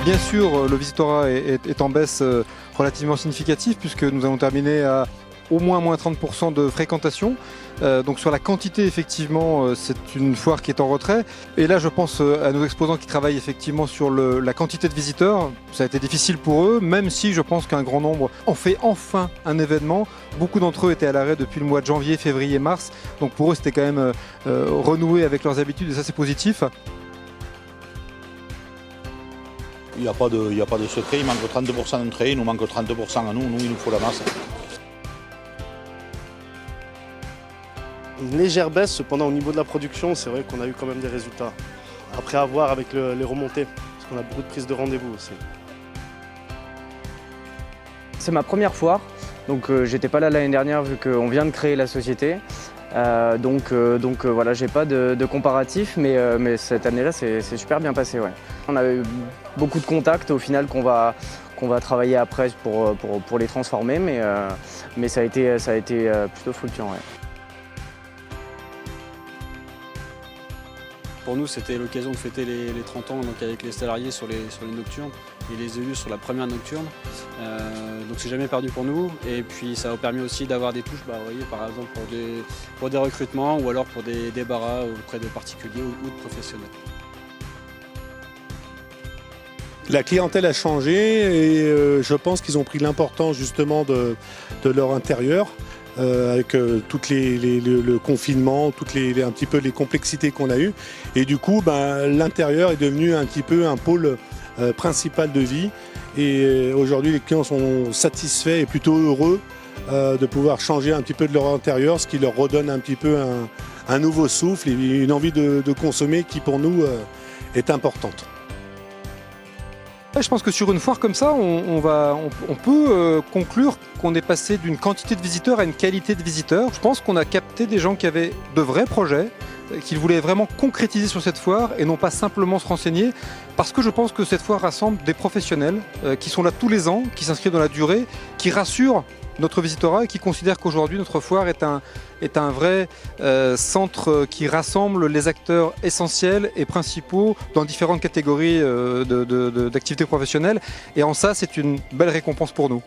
Bien sûr, le visitorat est en baisse relativement significative puisque nous allons terminer à au moins 30% de fréquentation. Donc sur la quantité, effectivement, c'est une foire qui est en retrait. Et là, je pense à nos exposants qui travaillent effectivement sur la quantité de visiteurs. Ça a été difficile pour eux, même si je pense qu'un grand nombre en fait enfin un événement. Beaucoup d'entre eux étaient à l'arrêt depuis le mois de janvier, février, mars. Donc pour eux, c'était quand même renouer avec leurs habitudes et ça, c'est positif. Il n'y a pas de secret, il manque 32% d'entrée, il nous manque 32% à nous, il nous faut la masse. Une légère baisse, cependant au niveau de la production, c'est vrai qu'on a eu quand même des résultats. Après à voir avec les remontées, parce qu'on a beaucoup de prises de rendez-vous aussi. C'est ma première foire, donc j'étais pas là l'année dernière vu qu'on vient de créer la société. Donc voilà, j'ai pas de comparatif, mais cette année-là, c'est super bien passé. Ouais. On a eu beaucoup de contacts au final qu'on va travailler après pour les transformer, mais ça a été plutôt fructueux. Ouais. Pour nous, c'était l'occasion de fêter les 30 ans donc avec les salariés sur les nocturnes et les élus sur la première nocturne. Donc c'est jamais perdu pour nous. Et puis ça a permis aussi d'avoir des touches, vous voyez, par exemple pour des recrutements ou alors pour des débarras auprès de particuliers ou de professionnels. La clientèle a changé et je pense qu'ils ont pris l'importance justement de leur intérieur. Avec le confinement, un petit peu les complexités qu'on a eues. Et du coup, l'intérieur est devenu un petit peu un pôle principal de vie. Et aujourd'hui, les clients sont satisfaits et plutôt heureux de pouvoir changer un petit peu de leur intérieur, ce qui leur redonne un petit peu un nouveau souffle et une envie de consommer qui, pour nous, est importante. Je pense que sur une foire comme ça, on peut conclure qu'on est passé d'une quantité de visiteurs à une qualité de visiteurs. Je pense qu'on a capté des gens qui avaient de vrais projets, qu'ils voulaient vraiment concrétiser sur cette foire et non pas simplement se renseigner, parce que je pense que cette foire rassemble des professionnels qui sont là tous les ans, qui s'inscrivent dans la durée, qui rassurent notre visitorat et qui considèrent qu'aujourd'hui notre foire est un vrai centre qui rassemble les acteurs essentiels et principaux dans différentes catégories d'activités professionnelles. Et en ça, c'est une belle récompense pour nous.